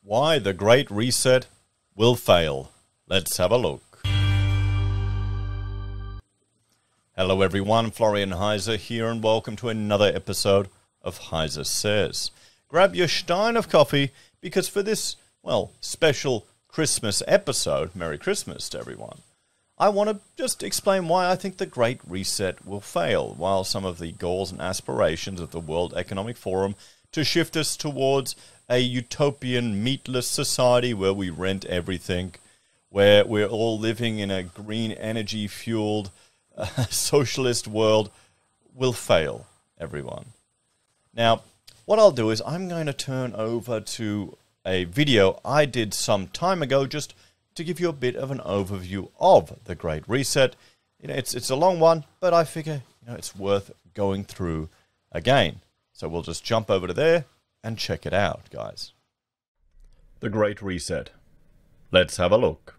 Why the Great Reset will fail. Let's have a look. Hello everyone, Florian.Heise here and welcome to another episode of HeiseSays. Grab your stein of coffee because for this, well, special Christmas episode, Merry Christmas to everyone, I want to just explain why I think the Great Reset will fail, while some of the goals and aspirations of the World Economic Forum to shift us towards a utopian, meatless society where we rent everything, where we're all living in a green energy-fueled socialist world, will fail, everyone. Now, what I'll do is I'm going to turn over to a video I did some time ago just to give you a bit of an overview of the Great Reset. You know, it's a long one, but I figure it's worth going through again. So we'll just jump over to there and check it out, guys. The Great Reset. Let's have a look.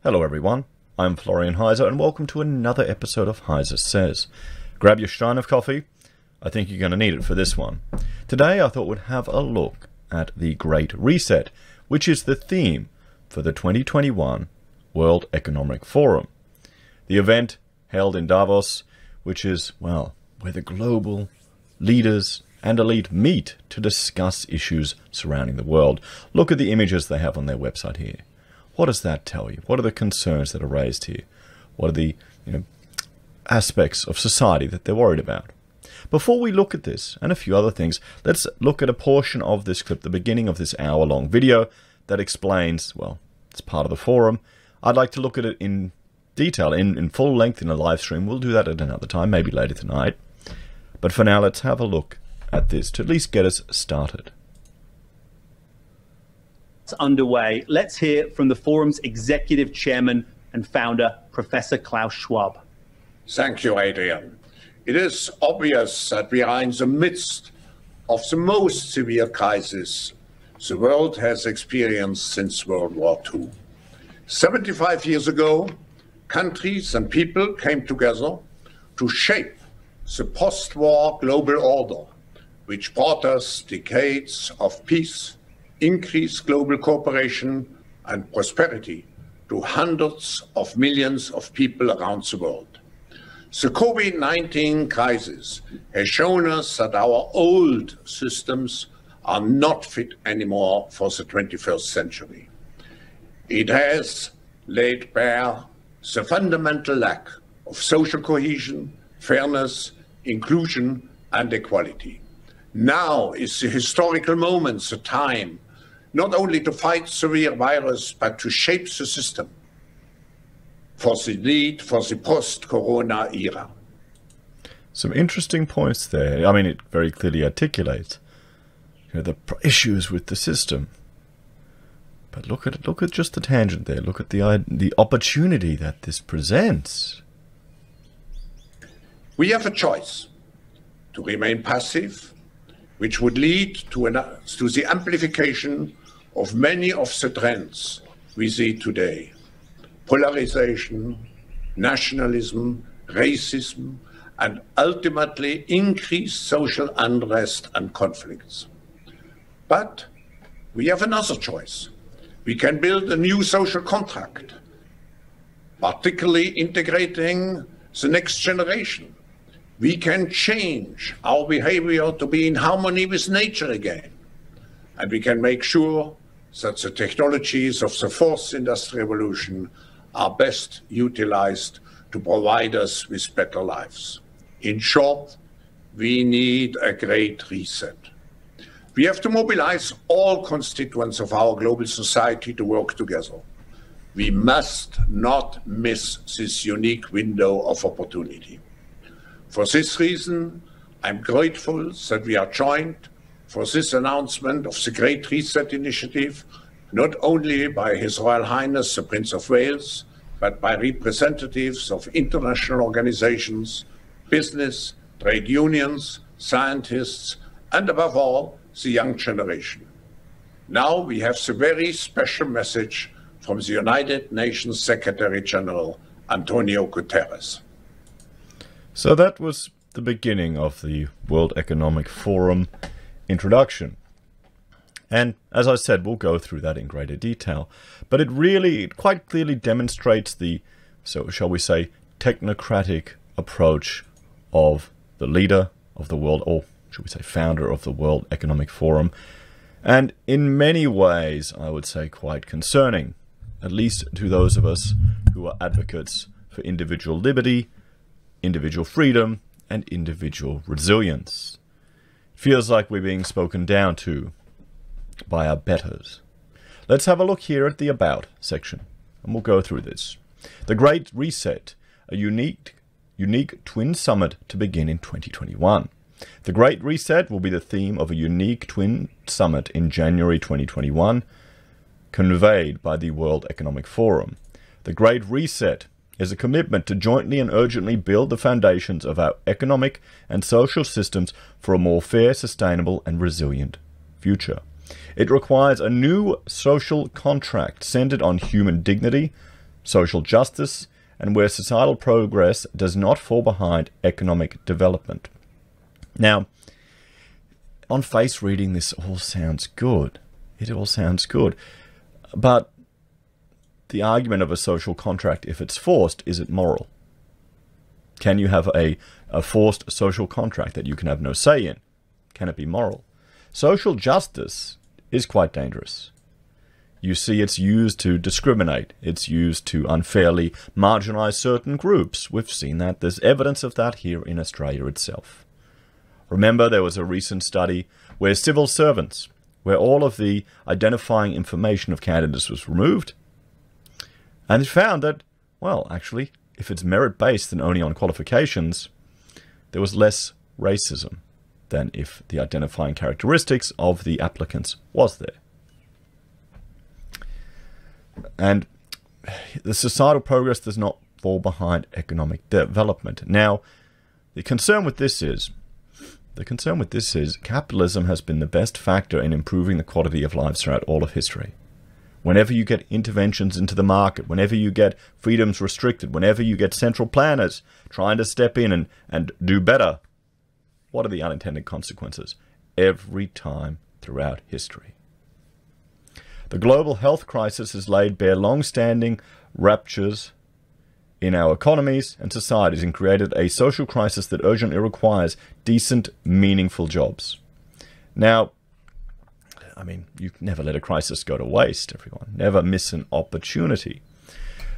Hello everyone, I'm Florian.Heise and welcome to another episode of HeiseSays. Grab your stein of coffee. I think you're going to need it for this one. Today I thought we'd have a look at the Great Reset, which is the theme for the 2021 World Economic Forum. The event held in Davos, which is, well, where the global leaders and elite meet to discuss issues surrounding the world. Look at the images they have on their website here. What does that tell you? What are the concerns that are raised here? What are the aspects of society that they're worried about? Before we look at this and a few other things, let's look at a portion of this clip, the beginning of this hour-long video that explains, well, it's part of the forum. I'd like to look at it in detail, in full length in a live stream. We'll do that at another time, maybe later tonight. But for now, let's have a look at this to at least get us started. It's underway. Let's hear from the forum's executive chairman and founder, Professor Klaus Schwab. Thank you, Adrian. It is obvious that we are in the midst of the most severe crisis the world has experienced since World War II. 75 years ago, countries and people came together to shape the post-war global order, which brought us decades of peace, increased global cooperation and prosperity to hundreds of millions of people around the world. The COVID-19 crisis has shown us that our old systems are not fit anymore for the 21st century. It has laid bare the fundamental lack of social cohesion, fairness, inclusion, and equality. Now is the historical moment, the time, not only to fight severe virus, but to shape the system for the need for the post-corona era. Some interesting points there. I mean, it very clearly articulates the issues with the system. But look at just the tangent there. Look at the opportunity that this presents. We have a choice to remain passive, which would lead to the amplification of many of the trends we see today. Polarization, nationalism, racism, and ultimately increased social unrest and conflicts. But we have another choice. We can build a new social contract, particularly integrating the next generation. We can change our behavior to be in harmony with nature again. And we can make sure that the technologies of the fourth industrial revolution are best utilized to provide us with better lives. In short, we need a great reset. We have to mobilize all constituents of our global society to work together. We must not miss this unique window of opportunity. For this reason, I'm grateful that we are joined for this announcement of the Great Reset Initiative, not only by His Royal Highness the Prince of Wales, but by representatives of international organizations, business, trade unions, scientists, and above all, the young generation. Now we have the very special message from the United Nations Secretary General, Antonio Guterres. So that was the beginning of the World Economic Forum introduction. And as I said, we'll go through that in greater detail. But it quite clearly demonstrates the, so shall we say, technocratic approach of the leader of the world, or should we say founder of the World Economic Forum. And in many ways, I would say quite concerning, at least to those of us who are advocates for individual liberty, individual freedom, and individual resilience. It feels like we're being spoken down to by our betters. Let's have a look here at the About section, and we'll go through this. The Great Reset, a unique twin summit to begin in 2021. The Great Reset will be the theme of a unique twin summit in January 2021, conveyed by the World Economic Forum. The Great Reset is a commitment to jointly and urgently build the foundations of our economic and social systems for a more fair, sustainable, and resilient future. It requires a new social contract centered on human dignity, social justice, and where societal progress does not fall behind economic development. Now, on face reading, this all sounds good. It all sounds good. But the argument of a social contract, if it's forced, is it moral? Can you have a forced social contract that you can have no say in? Can it be moral? Social justice is quite dangerous. You see, it's used to discriminate. It's used to unfairly marginalize certain groups. We've seen that. There's evidence of that here in Australia itself. Remember, there was a recent study where civil servants, where all of the identifying information of candidates was removed, and it found that, well, actually, if it's merit-based and only on qualifications, there was less racism than if the identifying characteristics of the applicants was there. And the societal progress does not fall behind economic development. Now, the concern with this is capitalism has been the best factor in improving the quality of lives throughout all of history. Whenever you get interventions into the market, whenever you get freedoms restricted, whenever you get central planners trying to step in and do better, what are the unintended consequences? Every time throughout history. The global health crisis has laid bare long-standing ruptures in our economies and societies and created a social crisis that urgently requires decent, meaningful jobs. Now, I mean, you never let a crisis go to waste, everyone. Never miss an opportunity.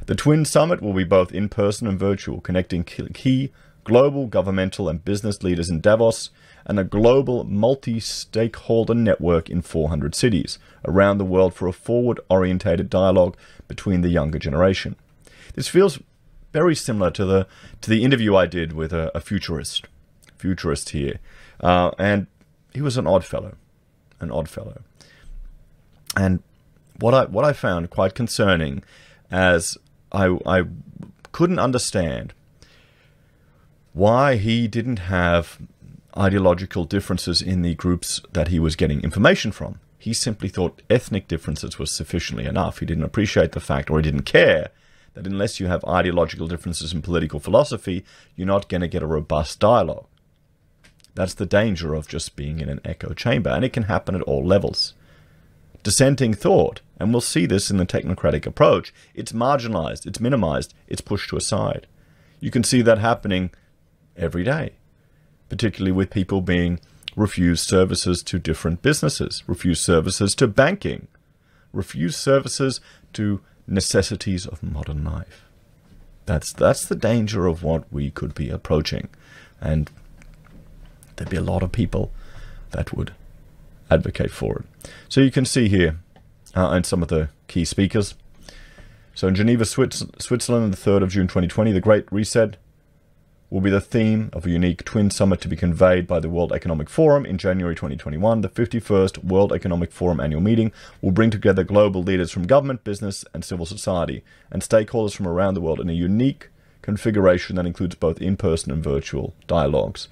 The Twin Summit will be both in-person and virtual, connecting key global governmental and business leaders in Davos and a global multi-stakeholder network in 400 cities around the world for a forward-orientated dialogue between the younger generation. This feels very similar to the interview I did with a futurist here, and he was an odd fellow. And what I found quite concerning, as I couldn't understand why he didn't have ideological differences in the groups that he was getting information from. He simply thought ethnic differences was sufficiently enough. He didn't appreciate the fact, or he didn't care, that unless you have ideological differences in political philosophy, you're not going to get a robust dialogue. That's the danger of just being in an echo chamber, and it can happen at all levels. Dissenting thought, and we'll see this in the technocratic approach, it's marginalized, it's minimized, it's pushed to a side. You can see that happening every day, particularly with people being refused services to different businesses, refused services to banking, refused services to necessities of modern life. That's the danger of what we could be approaching, and there'd be a lot of people that would advocate for it. So you can see here, and some of the key speakers. So in Geneva, Switzerland, on the 3rd of June 2020, the Great Reset will be the theme of a unique twin summit to be conveyed by the World Economic Forum in January 2021. The 51st World Economic Forum annual meeting will bring together global leaders from government, business, and civil society, and stakeholders from around the world in a unique configuration that includes both in-person and virtual dialogues.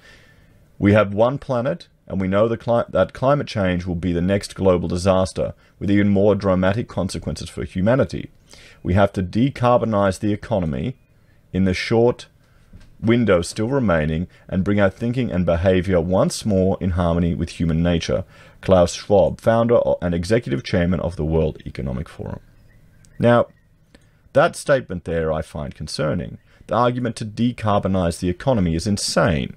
We have one planet, and we know that climate change will be the next global disaster, with even more dramatic consequences for humanity. We have to decarbonize the economy in the short window still remaining and bring our thinking and behavior once more in harmony with human nature. Klaus Schwab, founder and executive chairman of the World Economic Forum. Now, that statement there I find concerning. The argument to decarbonize the economy is insane.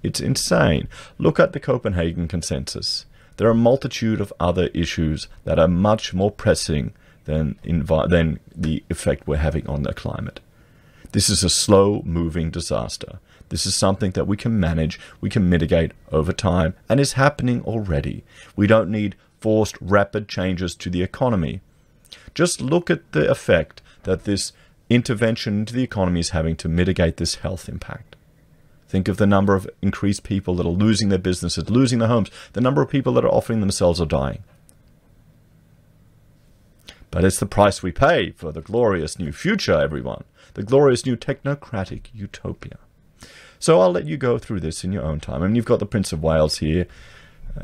It's insane. Look at the Copenhagen Consensus. There are a multitude of other issues that are much more pressing than the effect we're having on the climate. This is a slow-moving disaster. This is something that we can manage, we can mitigate over time, and is happening already. We don't need forced, rapid changes to the economy. Just look at the effect that this intervention into the economy is having to mitigate this health impact. Think of the number of increased people that are losing their businesses, losing their homes, the number of people that are offering themselves or dying. But it's the price we pay for the glorious new future, everyone. The glorious new technocratic utopia. So I'll let you go through this in your own time. I mean, you've got the Prince of Wales here.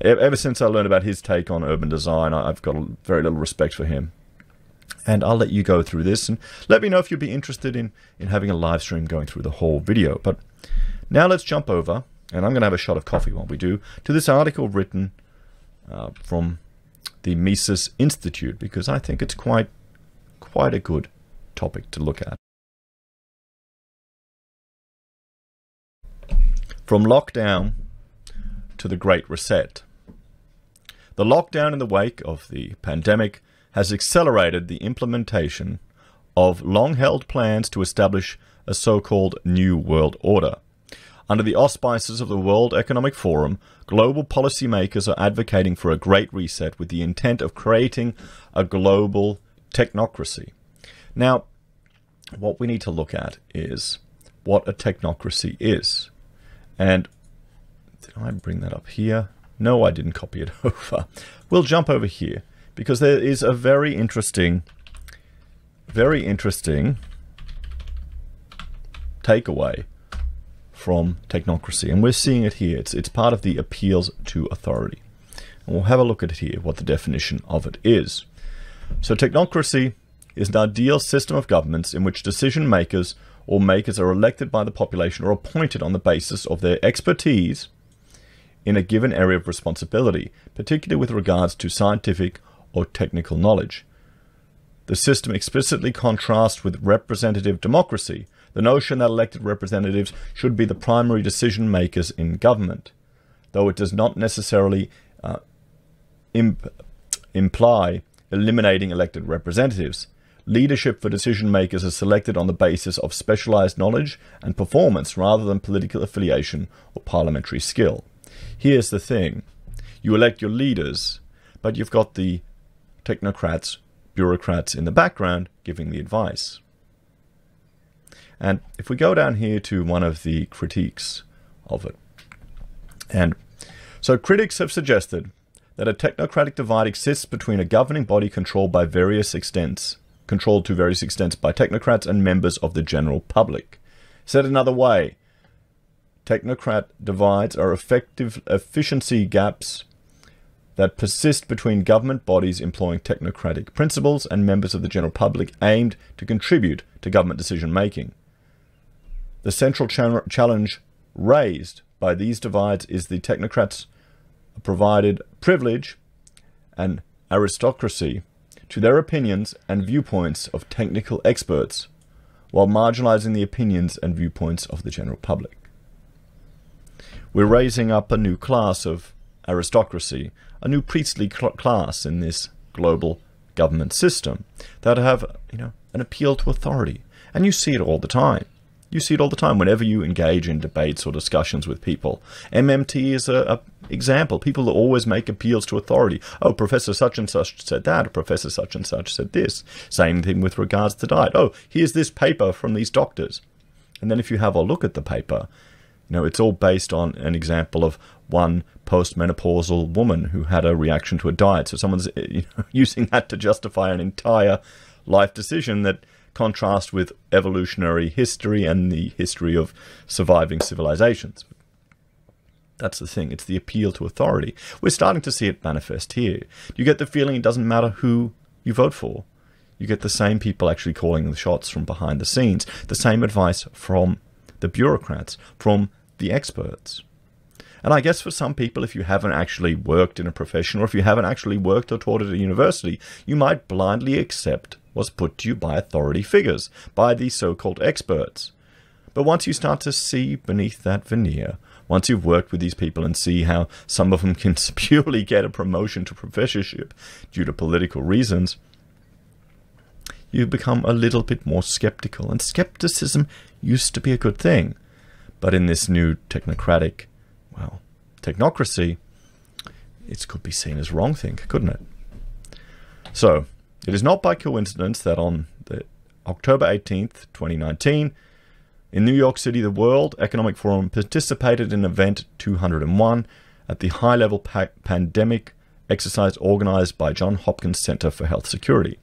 Ever since I learned about his take on urban design, I've got very little respect for him. And I'll let you go through this and let me know if you'd be interested in having a live stream going through the whole video. But now let's jump over, and I'm going to have a shot of coffee while we do, to this article written from the Mises Institute, because I think it's quite a good topic to look at. From lockdown to the Great Reset. The lockdown in the wake of the pandemic has accelerated the implementation of long-held plans to establish a so-called New World Order. Under the auspices of the World Economic Forum, global policymakers are advocating for a Great Reset with the intent of creating a global technocracy. Now, what we need to look at is what a technocracy is. And did I bring that up here? No, I didn't copy it over. We'll jump over here because there is a very interesting takeaway from technocracy, and we're seeing it here. It's part of the appeals to authority. And we'll have a look at it here, what the definition of it is. So technocracy is an ideal system of governments in which decision makers or makers are elected by the population or appointed on the basis of their expertise in a given area of responsibility, particularly with regards to scientific or technical knowledge. The system explicitly contrasts with representative democracy, the notion that elected representatives should be the primary decision makers in government, though it does not necessarily imply eliminating elected representatives. Leadership for decision makers is selected on the basis of specialized knowledge and performance rather than political affiliation or parliamentary skill. Here's the thing. You elect your leaders, but you've got the technocrats, bureaucrats in the background giving the advice. And if we go down here to one of the critiques of it. And so critics have suggested that a technocratic divide exists between a governing body controlled to various extents by technocrats and members of the general public. Said another way, technocrat divides are efficiency gaps that persist between government bodies employing technocratic principles and members of the general public aimed to contribute to government decision-making. The central challenge raised by these divides is the technocrats provided privilege and aristocracy to their opinions and viewpoints of technical experts, while marginalizing the opinions and viewpoints of the general public. We're raising up a new class of aristocracy, a new priestly class in this global government system that have, an appeal to authority. And you see it all the time. You see it all the time whenever you engage in debates or discussions with people. MMT is an example. People always make appeals to authority. Oh, Professor such and such said that, or Professor such and such said this. Same thing with regards to diet. Oh, here's this paper from these doctors. And then if you have a look at the paper, it's all based on an example of one postmenopausal woman who had a reaction to a diet. So someone's using that to justify an entire life decision that contrasts with evolutionary history and the history of surviving civilizations. That's the thing. It's the appeal to authority. We're starting to see it manifest here. You get the feeling it doesn't matter who you vote for. You get the same people actually calling the shots from behind the scenes. The same advice from the bureaucrats, from the experts. And I guess for some people, if you haven't actually worked in a profession, or if you haven't actually worked or taught at a university, you might blindly accept what's put to you by authority figures, by these so-called experts. But once you start to see beneath that veneer, once you've worked with these people and see how some of them can purely get a promotion to professorship due to political reasons, you become a little bit more skeptical. And skepticism used to be a good thing. But in this new technocratic, well, technocracy, it could be seen as wrong thing, couldn't it? So, it is not by coincidence that on the October 18th, 2019, in New York City, the World Economic Forum participated in event 201 at the high-level pandemic exercise organized by Johns Hopkins Center for Health Security.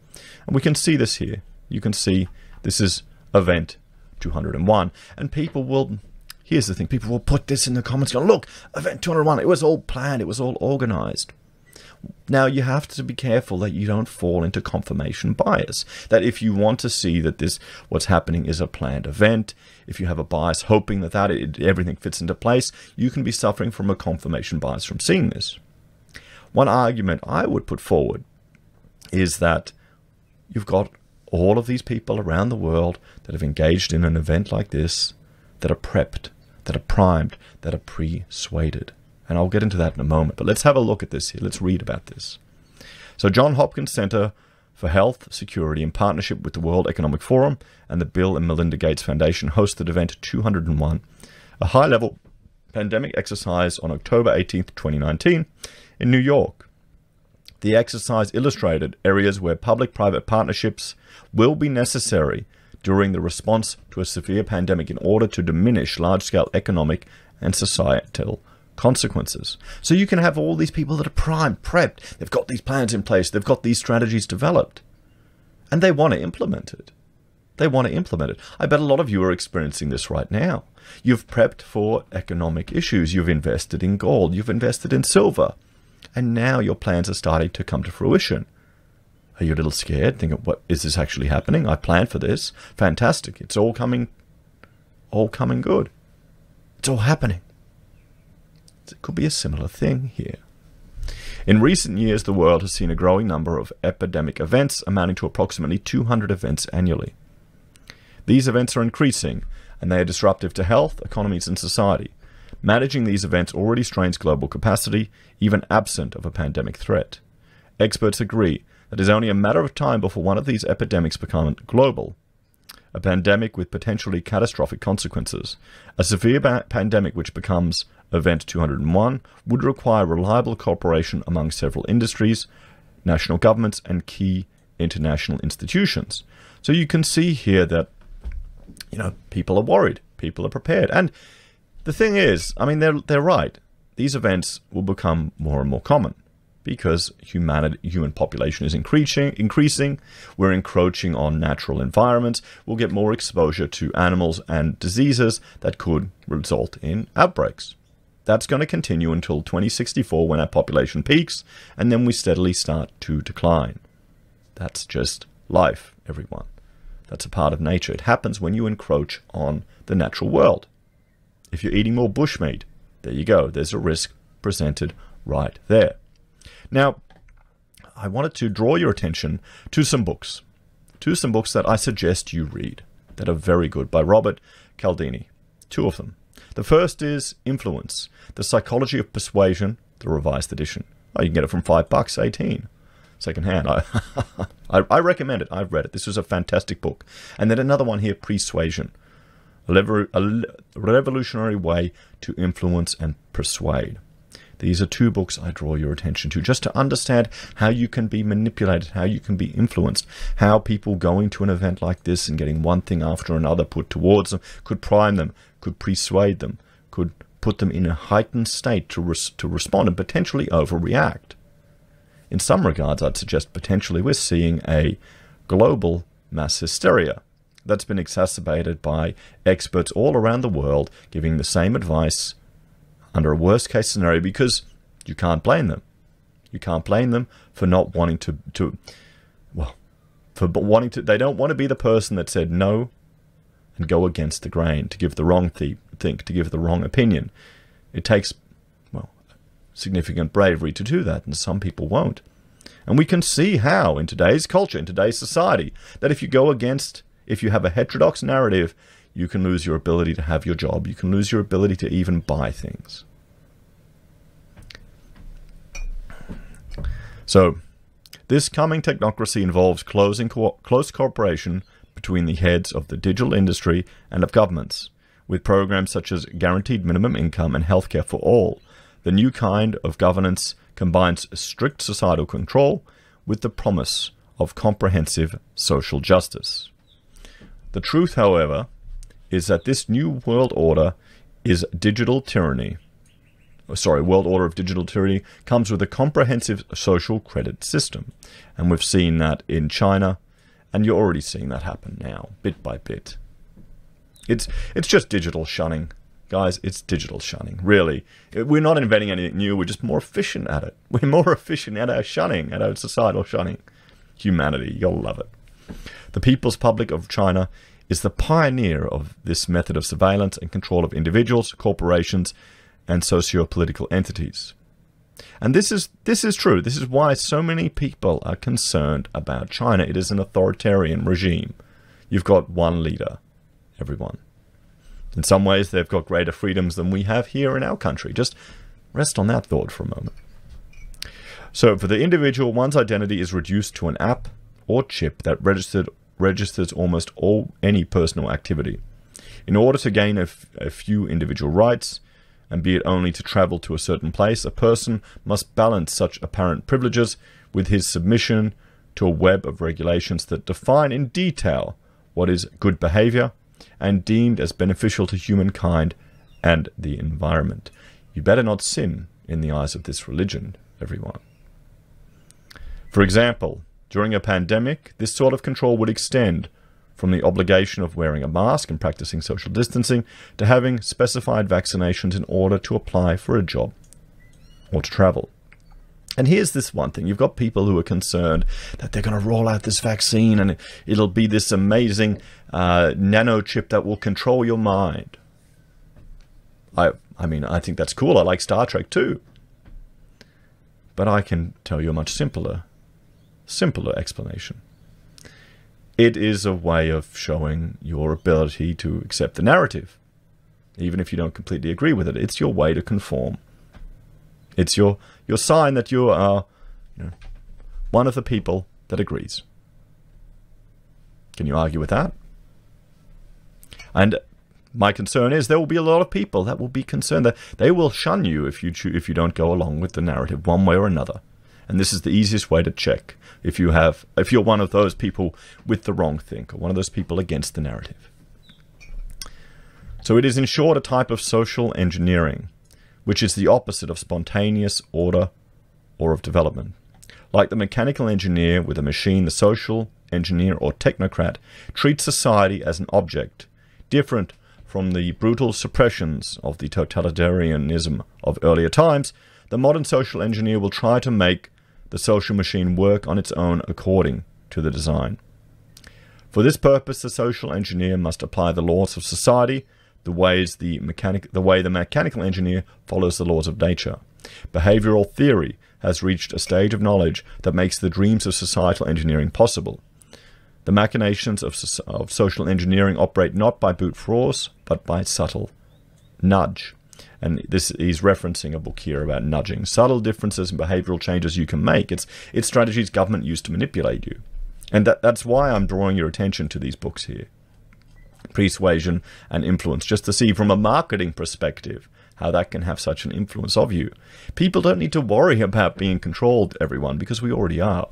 And we can see this here. You can see this is event 201. And people will... Here's the thing, people will put this in the comments going, look, event 201, it was all planned, it was all organized. Now, you have to be careful that you don't fall into confirmation bias. That if you want to see that what's happening is a planned event, if you have a bias hoping that everything fits into place, you can be suffering from a confirmation bias from seeing this. One argument I would put forward is that you've got all of these people around the world that have engaged in an event like this, that are prepped, that are primed, that are persuaded. And I'll get into that in a moment. But let's have a look at this here. Let's read about this. So Johns Hopkins Center for Health Security, in partnership with the World Economic Forum and the Bill and Melinda Gates Foundation, hosted event 201, a high-level pandemic exercise on October 18th, 2019 in New York. The exercise illustrated areas where public-private partnerships will be necessary during the response to a severe pandemic in order to diminish large-scale economic and societal consequences. So you can have all these people that are primed, prepped, they've got these plans in place, they've got these strategies developed, and they want to implement it. They want to implement it. I bet a lot of you are experiencing this right now. You've prepped for economic issues, you've invested in gold, you've invested in silver, and now your plans are starting to come to fruition. Are you a little scared? Thinking, what is this actually happening? I planned for this. Fantastic. It's all coming good. It's all happening. It could be a similar thing here. In recent years, the world has seen a growing number of epidemic events, amounting to approximately 200 events annually. These events are increasing, and they are disruptive to health, economies, and society. Managing these events already strains global capacity, even absent of a pandemic threat. Experts agree that it is only a matter of time before one of these epidemics becomes global, a pandemic with potentially catastrophic consequences. A severe pandemic which becomes Event 201 would require reliable cooperation among several industries, national governments, and key international institutions. So you can see here that, people are worried, people are prepared. And the thing is, I mean, they're right. These events will become more and more common, because human population is increasing, we're encroaching on natural environments, we'll get more exposure to animals and diseases that could result in outbreaks. That's going to continue until 2064 when our population peaks, and then we steadily start to decline. That's just life, everyone. That's a part of nature. It happens when you encroach on the natural world. If you're eating more bushmeat, there you go. There's a risk presented right there. Now, I wanted to draw your attention to some books. That I suggest you read that are very good by Robert Cialdini. Two of them. The first is Influence, The Psychology of Persuasion, the revised edition. Oh, you can get it from $5, 18, secondhand. I recommend it. I've read it. This was a fantastic book. And then another one here, Persuasion, a revolutionary way to influence and persuade. These are two books I draw your attention to, just to understand how you can be manipulated, how you can be influenced, how people going to an event like this and getting one thing after another put towards them could prime them, could persuade them, could put them in a heightened state to respond and potentially overreact. In some regards, I'd suggest potentially we're seeing a global mass hysteria that's been exacerbated by experts all around the world giving the same advice under a worst-case scenario, because you can't blame them. You can't blame them for not wanting to, they don't want to be the person that said no, and go against the grain, to give the wrong think, to give the wrong opinion. It takes, well, significant bravery to do that, and some people won't. And we can see how in today's culture, in today's society, that if you go against, if you have a heterodox narrative, you can lose your ability to have your job. You can lose your ability to even buy things. So, this coming technocracy involves close cooperation between the heads of the digital industry and of governments, with programs such as guaranteed minimum income and healthcare for all. The new kind of governance combines strict societal control with the promise of comprehensive social justice. The truth, however, is that this new world order is digital tyranny. World order of digital tyranny comes with a comprehensive social credit system. And we've seen that in China, and you're already seeing that happen now, bit by bit. It's just digital shunning. Guys, it's digital shunning, really. We're not inventing anything new, we're just more efficient at it. We're more efficient at our shunning, at our societal shunning. Humanity, you'll love it. The People's Republic of China is the pioneer of this method of surveillance and control of individuals, corporations, and socio-political entities. And this is true. This is why so many people are concerned about China. It is an authoritarian regime. You've got one leader, everyone. In some ways, they've got greater freedoms than we have here in our country. Just rest on that thought for a moment. So for the individual, one's identity is reduced to an app or chip that registers almost any personal activity. In order to gain a few individual rights, and be it only to travel to a certain place, a person must balance such apparent privileges with his submission to a web of regulations that define in detail what is good behavior and deemed as beneficial to humankind and the environment. You better not sin in the eyes of this religion, everyone. For example, during a pandemic, this sort of control would extend from the obligation of wearing a mask and practicing social distancing to having specified vaccinations in order to apply for a job or to travel. And here's this one thing. You've got people who are concerned that they're going to roll out this vaccine and it'll be this amazing nano chip that will control your mind. I mean, I think that's cool. I like Star Trek too. But I can tell you a much simpler explanation. It is a way of showing your ability to accept the narrative, even if you don't completely agree with it. It's your way to conform. It's your sign that you are one of the people that agrees. Can you argue with that? And my concern is there will be a lot of people that will be concerned that they will shun you if you don't go along with the narrative one way or another. And this is the easiest way to check if you're one of those people with the wrong think, or one of those people against the narrative. So it is in short a type of social engineering, which is the opposite of spontaneous order or of development. Like the mechanical engineer with a machine, the social engineer or technocrat treats society as an object, different from the brutal suppressions of the totalitarianism of earlier times. The modern social engineer will try to make the social machine work on its own according to the design. For this purpose, the social engineer must apply the laws of society the way the mechanical engineer follows the laws of nature. Behavioral theory has reached a stage of knowledge that makes the dreams of societal engineering possible. The machinations of social engineering operate not by brute force, but by subtle nudge. And he's referencing a book here about nudging. Subtle differences in behavioral changes you can make. It's strategies government use to manipulate you. And that's why I'm drawing your attention to these books here. Persuasion and influence, just to see from a marketing perspective how that can have such an influence of you. People don't need to worry about being controlled, everyone, because we already are.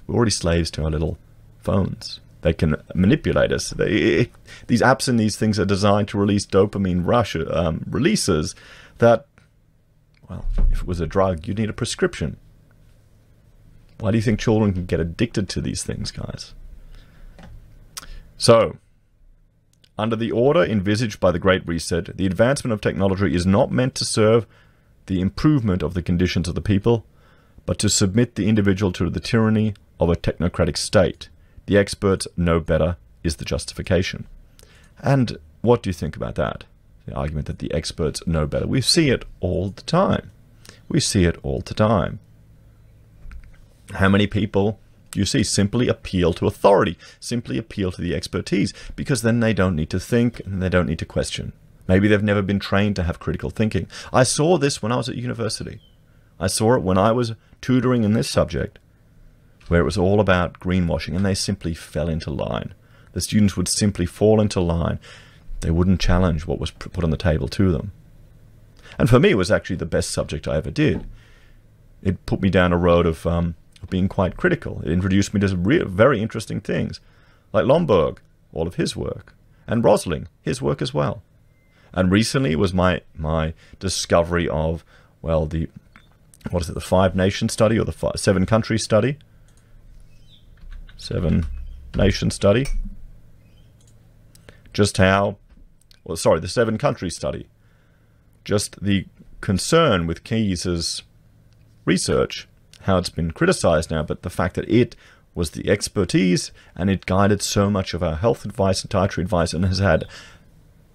We're already slaves to our little phones. They can manipulate us. These apps and these things are designed to release dopamine rush releases that, well, if it was a drug, you'd need a prescription. Why do you think children can get addicted to these things, guys? So, under the order envisaged by the Great Reset, the advancement of technology is not meant to serve the improvement of the conditions of the people, but to submit the individual to the tyranny of a technocratic state. The experts know better is the justification. And what do you think about that? The argument that the experts know better. We see it all the time. We see it all the time. How many people you see simply appeal to authority, simply appeal to the expertise, because then they don't need to think and they don't need to question. Maybe they've never been trained to have critical thinking. I saw this when I was at university. I saw it when I was tutoring in this subject, where it was all about greenwashing, and they simply fell into line. The students would simply fall into line. They wouldn't challenge what was put on the table to them. And for me, it was actually the best subject I ever did. It put me down a road of being quite critical. It introduced me to some very interesting things, like Lomborg, all of his work, and Rosling, his work as well. And recently it was my discovery of, well, the 5-nation study, or the 7-country study. 7-nation study. Just how, well, sorry, the 7-country study. Just the concern with Keyes's research, how it's been criticized now, but the fact that it was the expertise and it guided so much of our health advice and dietary advice and has had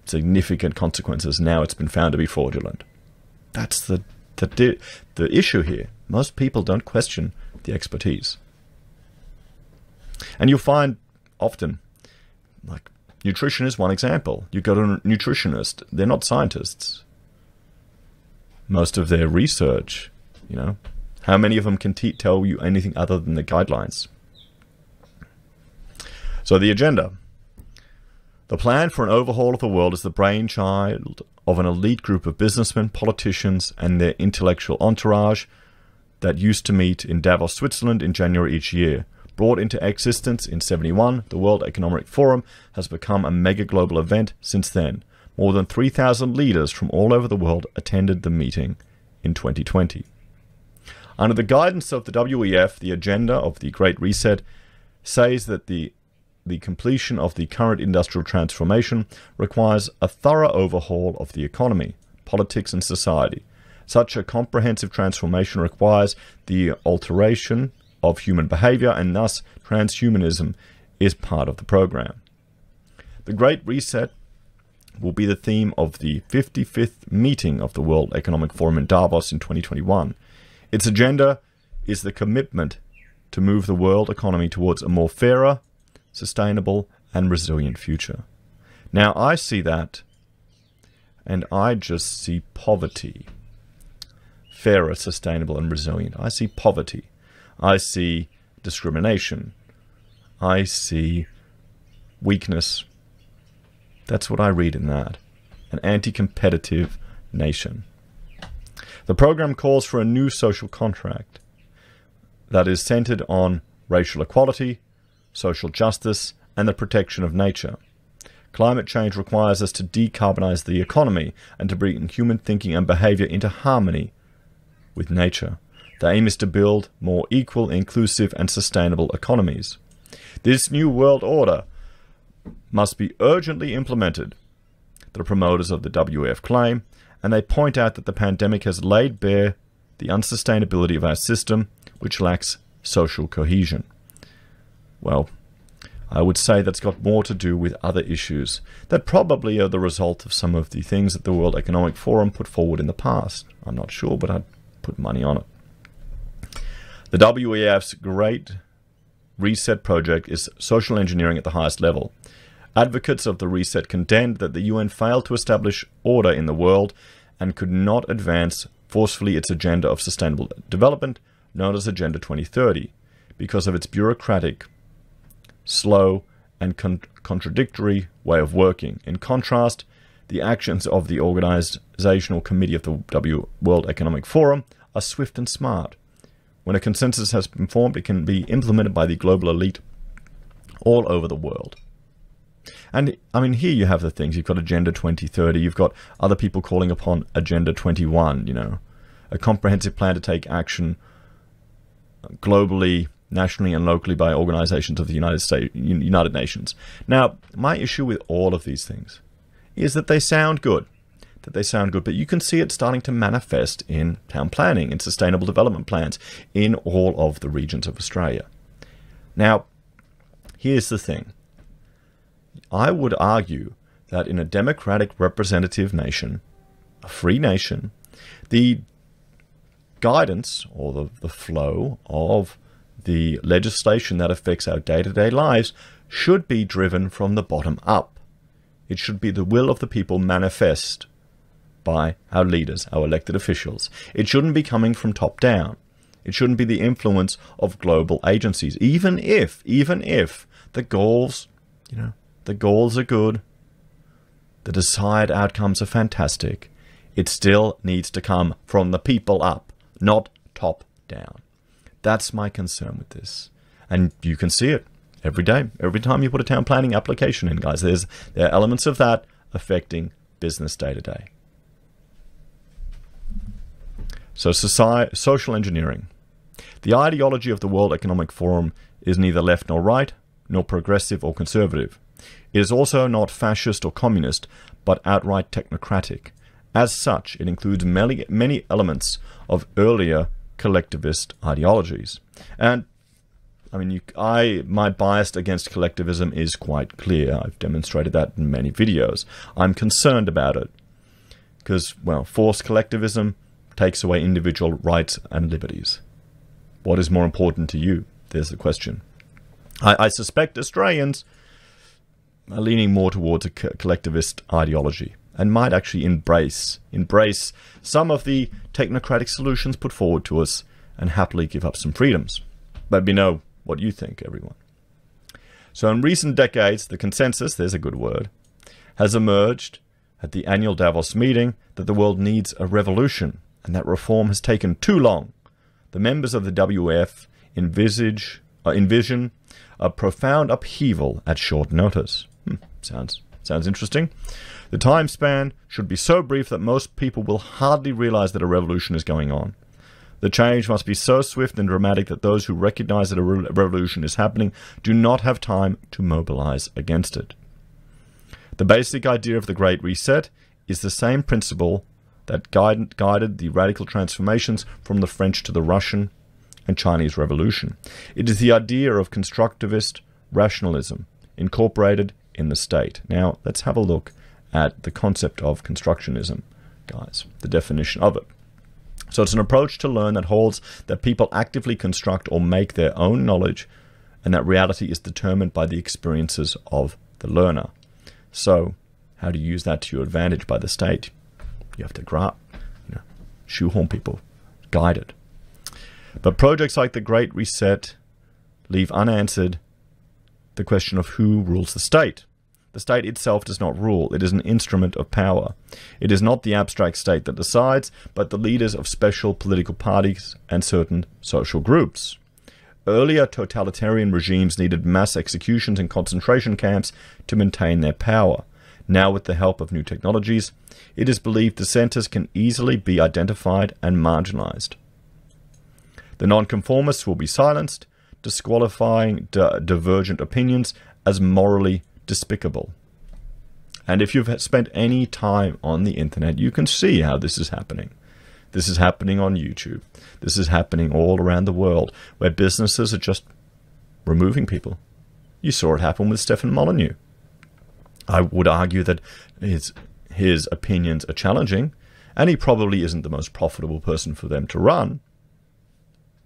significant consequences. Now it's been found to be fraudulent. That's the issue here. Most people don't question the expertise. And you'll find often, like, nutrition is one example. You go to a nutritionist, they're not scientists. Most of their research, you know, how many of them can tell you anything other than the guidelines? So the agenda. The plan for an overhaul of the world is the brainchild of an elite group of businessmen, politicians, and their intellectual entourage that used to meet in Davos, Switzerland in January each year. Brought into existence in 1971, the World Economic Forum has become a mega global event since then. More than 3,000 leaders from all over the world attended the meeting in 2020. Under the guidance of the WEF, the agenda of the Great Reset says that the completion of the current industrial transformation requires a thorough overhaul of the economy, politics, and society. Such a comprehensive transformation requires the alteration of human behavior, and thus transhumanism is part of the program. The Great Reset will be the theme of the 55th meeting of the World Economic Forum in Davos in 2021. Its agenda is the commitment to move the world economy towards a more fairer, sustainable, and resilient future. Now, I see that, and I just see poverty. Fairer, sustainable, and resilient. I see poverty. I see discrimination. I see weakness. That's what I read in that. An anti-competitive nation. The program calls for a new social contract that is centered on racial equality, social justice, and the protection of nature. Climate change requires us to decarbonize the economy and to bring human thinking and behavior into harmony with nature. The aim is to build more equal, inclusive, and sustainable economies. This new world order must be urgently implemented, the promoters of the WEF claim, and they point out that the pandemic has laid bare the unsustainability of our system, which lacks social cohesion. Well, I would say that's got more to do with other issues that probably are the result of some of the things that the World Economic Forum put forward in the past. I'm not sure, but I'd put money on it. The WEF's Great Reset project is social engineering at the highest level. Advocates of the reset contend that the UN failed to establish order in the world and could not advance forcefully its agenda of sustainable development, known as Agenda 2030, because of its bureaucratic, slow, and contradictory way of working. In contrast, the actions of the Organizational Committee of the World Economic Forum are swift and smart. When a consensus has been formed, it can be implemented by the global elite all over the world. And, I mean, here you have the things. You've got Agenda 2030. You've got other people calling upon Agenda 21, you know, a comprehensive plan to take action globally, nationally, and locally by organizations of the United Nations. Now, my issue with all of these things is that they sound good. But you can see it starting to manifest in town planning, in sustainable development plans, in all of the regions of Australia. Now, here's the thing. I would argue that in a democratic representative nation, a free nation, the guidance or the flow of the legislation that affects our day-to-day lives should be driven from the bottom up. It should be the will of the people manifest by our leaders, our elected officials. It shouldn't be coming from top down. It shouldn't be the influence of global agencies, even if the goals, the goals are good, the desired outcomes are fantastic. It still needs to come from the people up, not top down. That's my concern with this. And you can see it every day. Every time you put a town planning application in, guys, there are elements of that affecting business day to day. So social engineering. The ideology of the World Economic Forum is neither left nor right, nor progressive or conservative. It is also not fascist or communist, but outright technocratic. As such, it includes many elements of earlier collectivist ideologies. And I mean, my bias against collectivism is quite clear. I've demonstrated that in many videos. I'm concerned about it because, well, forced collectivism takes away individual rights and liberties. What is more important to you? There's the question. I suspect Australians are leaning more towards a collectivist ideology and might actually embrace some of the technocratic solutions put forward to us and happily give up some freedoms. Let me know what you think, everyone. So in recent decades, the consensus, there's a good word, has emerged at the annual Davos meeting that the world needs a revolution and that reform has taken too long. The members of the WEF envision a profound upheaval at short notice. Sounds interesting. The time span should be so brief that most people will hardly realize that a revolution is going on. The change must be so swift and dramatic that those who recognize that a revolution is happening do not have time to mobilize against it. The basic idea of the Great Reset is the same principle that guided the radical transformations from the French to the Russian and Chinese Revolution. It is the idea of constructivist rationalism incorporated in the state. Now, let's have a look at the concept of constructionism, guys, the definition of it. So it's an approach to learn that holds that people actively construct or make their own knowledge and that reality is determined by the experiences of the learner. So how do you use that to your advantage by the state? You have to grab, shoehorn people, guide it. But projects like the Great Reset leave unanswered the question of who rules the state. The state itself does not rule. It is an instrument of power. It is not the abstract state that decides, but the leaders of special political parties and certain social groups. Earlier totalitarian regimes needed mass executions and concentration camps to maintain their power. Now, with the help of new technologies, it is believed dissenters can easily be identified and marginalized. The nonconformists will be silenced, disqualifying divergent opinions as morally despicable. And if you've spent any time on the internet, you can see how this is happening. This is happening on YouTube. This is happening all around the world, where businesses are just removing people. You saw it happen with Stefan Molyneux. I would argue that his opinions are challenging, and he probably isn't the most profitable person for them to run.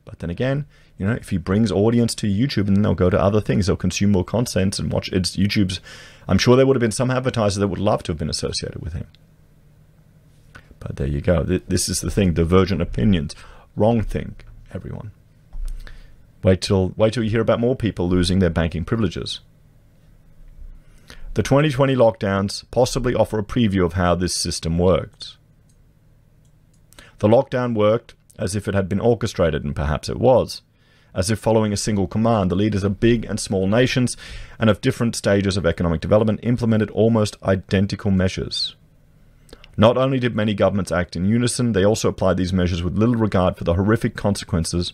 But then again, if he brings audience to YouTube, and then they'll go to other things, they'll consume more content and watch YouTube's. I'm sure there would have been some advertisers that would love to have been associated with him. But there you go. This is the thing: divergent opinions, wrong thing, everyone. Wait till you hear about more people losing their banking privileges. The 2020 lockdowns possibly offer a preview of how this system worked. The lockdown worked as if it had been orchestrated, and perhaps it was. As if following a single command, the leaders of big and small nations and of different stages of economic development implemented almost identical measures. Not only did many governments act in unison, they also applied these measures with little regard for the horrific consequences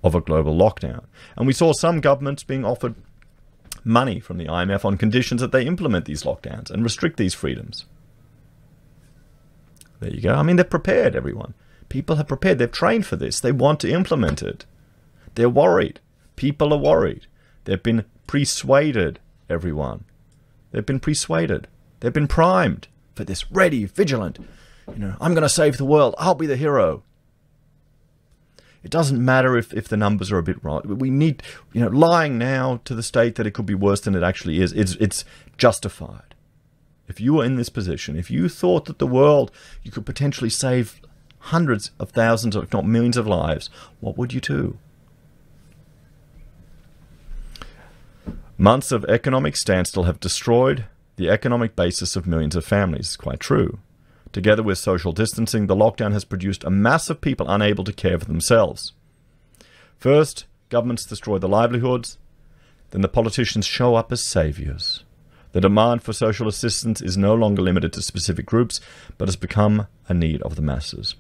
of a global lockdown. And we saw some governments being offered money from the IMF on conditions that they implement these lockdowns and restrict these freedoms. There you go. I mean, they're prepared, everyone. People have prepared. They've trained for this. They want to implement it. They're worried. People are worried. They've been persuaded, everyone. They've been persuaded. They've been primed for this, ready, vigilant. I'm going to save the world. I'll be the hero. It doesn't matter if the numbers are a bit wrong. We need, lying now to the state that it could be worse than it actually is. It's justified. If you were in this position, if you thought that the world, you could potentially save hundreds of thousands, if not millions of lives, what would you do? Months of economic standstill have destroyed the economic basis of millions of families. It's quite true. Together with social distancing, the lockdown has produced a mass of people unable to care for themselves. First, governments destroy the livelihoods. Then the politicians show up as saviors. The demand for social assistance is no longer limited to specific groups, but has become a need of the masses.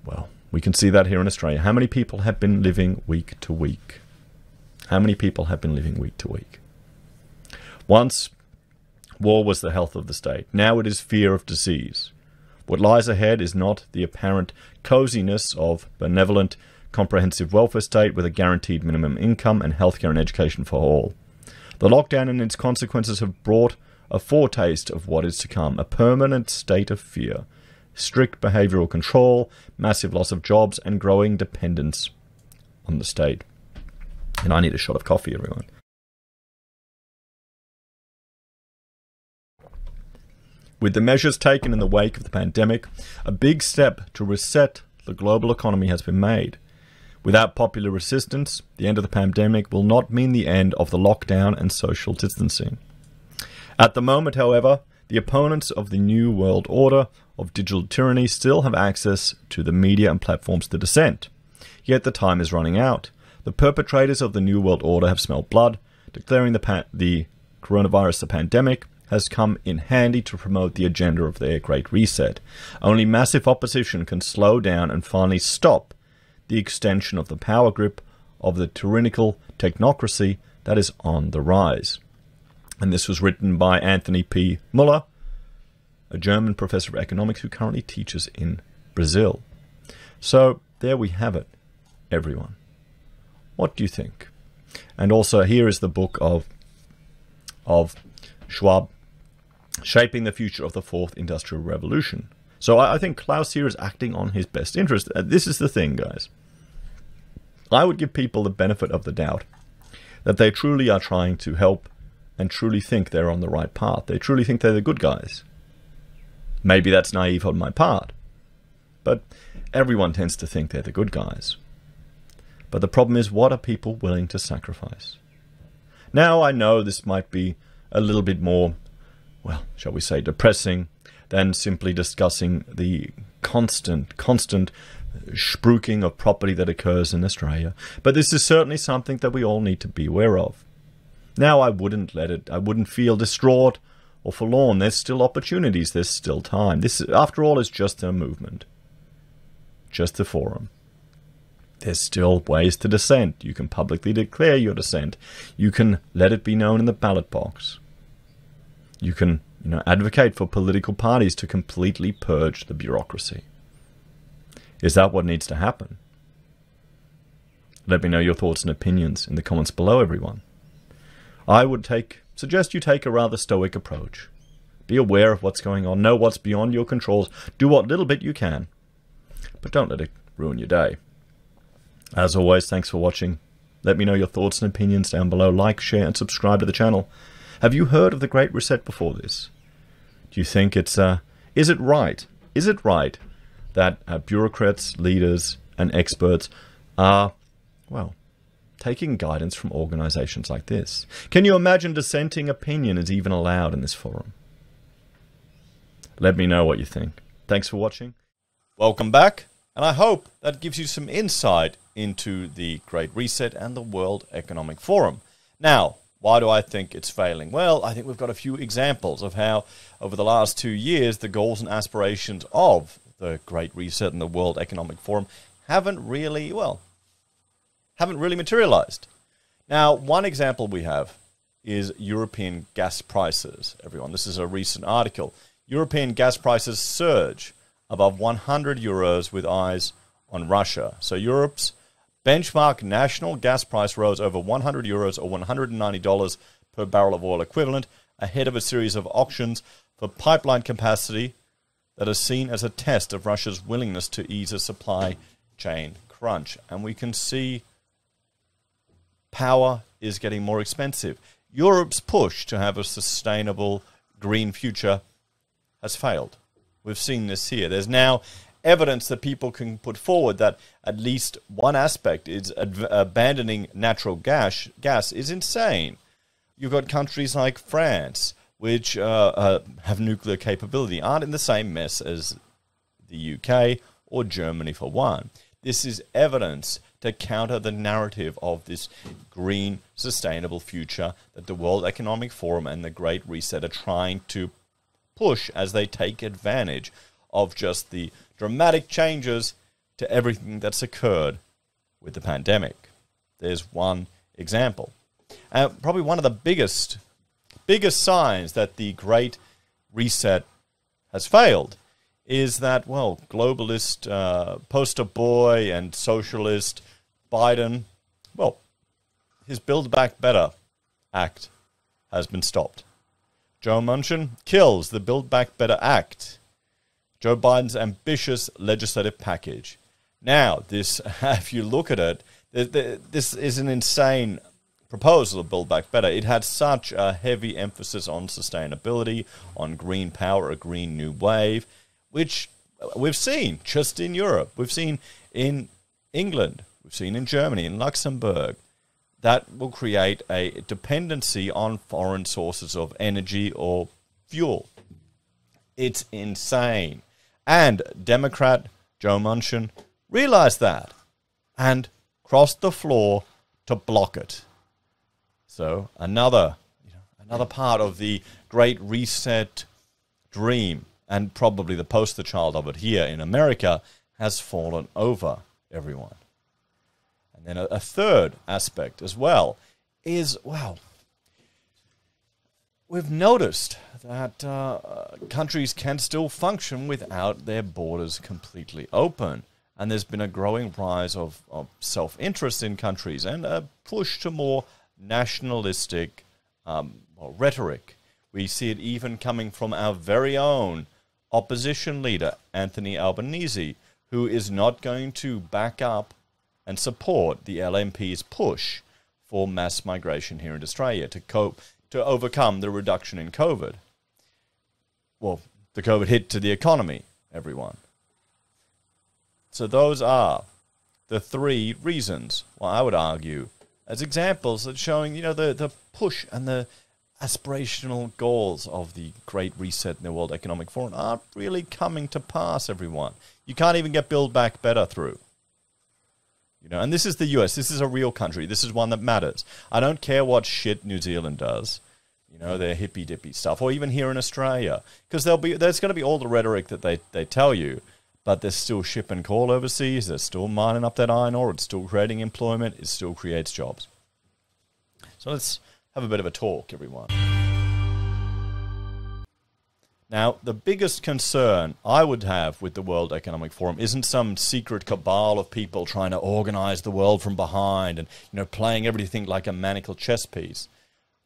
Well, we can see that here in Australia. How many people have been living week to week? How many people have been living week to week? Once, war was the health of the state. Now it is fear of disease. What lies ahead is not the apparent coziness of benevolent, comprehensive welfare state with a guaranteed minimum income and healthcare and education for all. The lockdown and its consequences have brought a foretaste of what is to come, a permanent state of fear, strict behavioral control, massive loss of jobs, and growing dependence on the state. And I need a shot of coffee, everyone. With the measures taken in the wake of the pandemic, a big step to reset the global economy has been made. Without popular resistance, the end of the pandemic will not mean the end of the lockdown and social distancing. At the moment, however, the opponents of the New World Order of digital tyranny still have access to the media and platforms to dissent. Yet the time is running out. The perpetrators of the New World Order have smelled blood, declaring the coronavirus a pandemic has come in handy to promote the agenda of their Great Reset. Only massive opposition can slow down and finally stop the extension of the power grip of the tyrannical technocracy that is on the rise. And this was written by Anthony P. Muller, a German professor of economics who currently teaches in Brazil. So there we have it, everyone. What do you think? And also here is the book of Schwab, Shaping the Future of the Fourth Industrial Revolution. So I think Klaus here is acting on his best interest. This is the thing, guys. I would give people the benefit of the doubt that they truly are trying to help and truly think they're on the right path. They truly think they're the good guys. Maybe that's naive on my part, but everyone tends to think they're the good guys. But the problem is, what are people willing to sacrifice? Now, I know this might be a little bit more, well, shall we say, depressing than simply discussing the constant spruiking of property that occurs in Australia. But this is certainly something that we all need to be aware of. Now, I wouldn't feel distraught or forlorn. There's still opportunities. There's still time. This, after all, is just a movement. Just a forum. There's still ways to dissent. You can publicly declare your dissent. You can let it be known in the ballot box. You can, advocate for political parties to completely purge the bureaucracy. Is that what needs to happen? Let me know your thoughts and opinions in the comments below, everyone. I would suggest you take a rather stoic approach. Be aware of what's going on. Know what's beyond your controls. Do what little bit you can. But don't let it ruin your day. As always, thanks for watching. Let me know your thoughts and opinions down below. Like, share, and subscribe to the channel. Have you heard of the Great Reset before this? Do you think it's, is it right? Is it right that bureaucrats, leaders, and experts are, well, taking guidance from organizations like this? Can you imagine dissenting opinion is even allowed in this forum? Let me know what you think. Thanks for watching. Welcome back. And I hope that gives you some insight into the Great Reset and the World Economic Forum. Now, why do I think it's failing? Well, I think we've got a few examples of how, over the last 2 years, the goals and aspirations of the Great Reset and the World Economic Forum haven't really materialized. Now, one example we have is European gas prices, everyone. This is a recent article. European gas prices surge above 100 euros with eyes on Russia. So Europe's benchmark national gas price rose over 100 euros or $190 per barrel of oil equivalent ahead of a series of auctions for pipeline capacity that are seen as a test of Russia's willingness to ease a supply chain crunch. And we can see power is getting more expensive. Europe's push to have a sustainable green future has failed. We've seen this here. There's now evidence that people can put forward that at least one aspect is abandoning natural gas is insane. You've got countries like France, which have nuclear capability, aren't in the same mess as the UK or Germany for one. This is evidence to counter the narrative of this green, sustainable future that the World Economic Forum and the Great Reset are trying to push as they take advantage of just the dramatic changes to everything that's occurred with the pandemic. There's one example. Probably one of the biggest signs that the Great Reset has failed is that, well, globalist poster boy and socialist Biden, well, his Build Back Better Act has been stopped. Joe Manchin kills the Build Back Better Act, Joe Biden's ambitious legislative package. Now, this, if you look at it, this is an insane proposal of Build Back Better. It had such a heavy emphasis on sustainability, on green power, a green new wave, which we've seen just in Europe. We've seen in England. We've seen in Germany, in Luxembourg. That will create a dependency on foreign sources of energy or fuel. It's insane. And Democrat Joe Manchin realized that and crossed the floor to block it. So another part of the Great Reset dream, and probably the poster child of it here in America, has fallen over everyone. And then a third aspect as well is, well, we've noticed that countries can still function without their borders completely open. And there's been a growing rise of self-interest in countries and a push to more nationalistic rhetoric. We see it even coming from our very own opposition leader, Anthony Albanese, who is not going to back up and support the LNP's push for mass migration here in Australia to overcome the reduction in COVID. Well, the COVID hit to the economy, everyone. So those are the three reasons why I would argue as examples that showing, the push and the aspirational goals of the Great Reset and the World Economic Forum aren't really coming to pass, everyone. You can't even get Build Back Better through. And this is the US. This is a real country. This is one that matters. I don't care what shit New Zealand does, their hippy-dippy stuff, or even here in Australia, because there's going to be all the rhetoric that they tell you, but there's still ship and call overseas. They're still mining up that iron ore. It's still creating employment. It still creates jobs. So let's have a bit of a talk, everyone. Now, the biggest concern I would have with the World Economic Forum isn't some secret cabal of people trying to organize the world from behind and, playing everything like a manacle chess piece.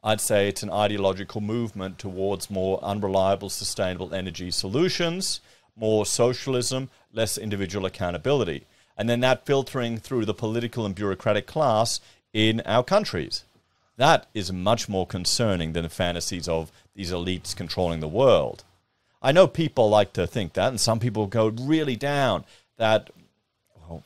I'd say it's an ideological movement towards more unreliable, sustainable energy solutions, more socialism, less individual accountability, and then that filtering through the political and bureaucratic class in our countries. That is much more concerning than the fantasies of these elites controlling the world. I know people like to think that, and some people go really down that,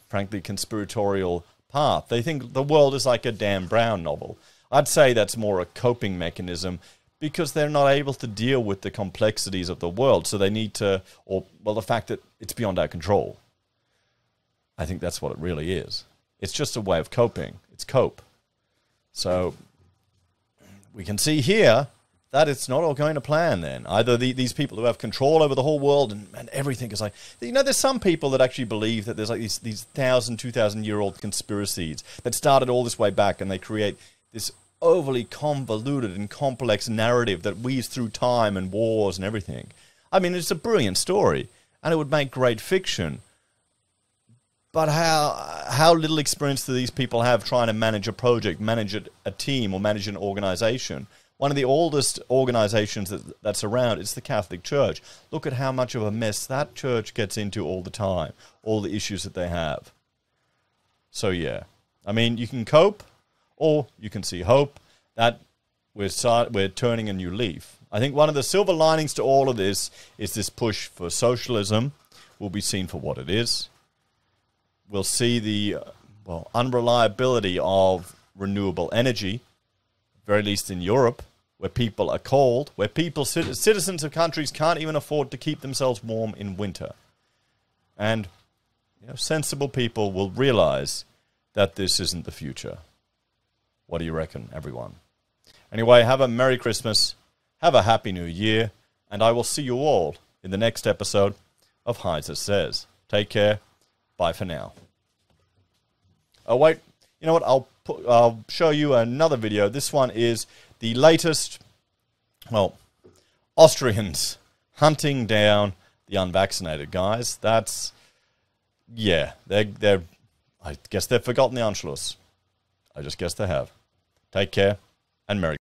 frankly, conspiratorial path. They think the world is like a Dan Brown novel. I'd say that's more a coping mechanism because they're not able to deal with the complexities of the world, so they need to, the fact that it's beyond our control. I think that's what it really is. It's just a way of coping. It's cope. So we can see here that it's not all going to plan then. Either these people who have control over the whole world and everything is like, there's some people that actually believe that there's like these 1,000, 2,000-year-old conspiracies that started all this way back, and they create this overly convoluted and complex narrative that weaves through time and wars and everything. I mean, it's a brilliant story, and it would make great fiction. But how little experience do these people have trying to manage a project, manage a team, or manage an organization one of the oldest organizations that's around. It's the Catholic Church. Look at how much of a mess that church gets into all the time, all the issues that they have. So yeah, I mean, you can cope, or you can see hope that we're turning a new leaf. I think one of the silver linings to all of this is this push for socialism will be seen for what it is. We'll see the unreliability of renewable energy, very least in Europe, where people are cold, where citizens of countries can't even afford to keep themselves warm in winter. And sensible people will realize that this isn't the future. What do you reckon, everyone? Anyway, have a Merry Christmas, have a Happy New Year, and I will see you all in the next episode of Heise Says. Take care. Bye for now. Oh, wait. You know what? I'll show you another video. This one is the latest, Austrians hunting down the unvaccinated guys. That's, yeah, they're I guess they've forgotten the Anschluss. I just guess they have. Take care and Merry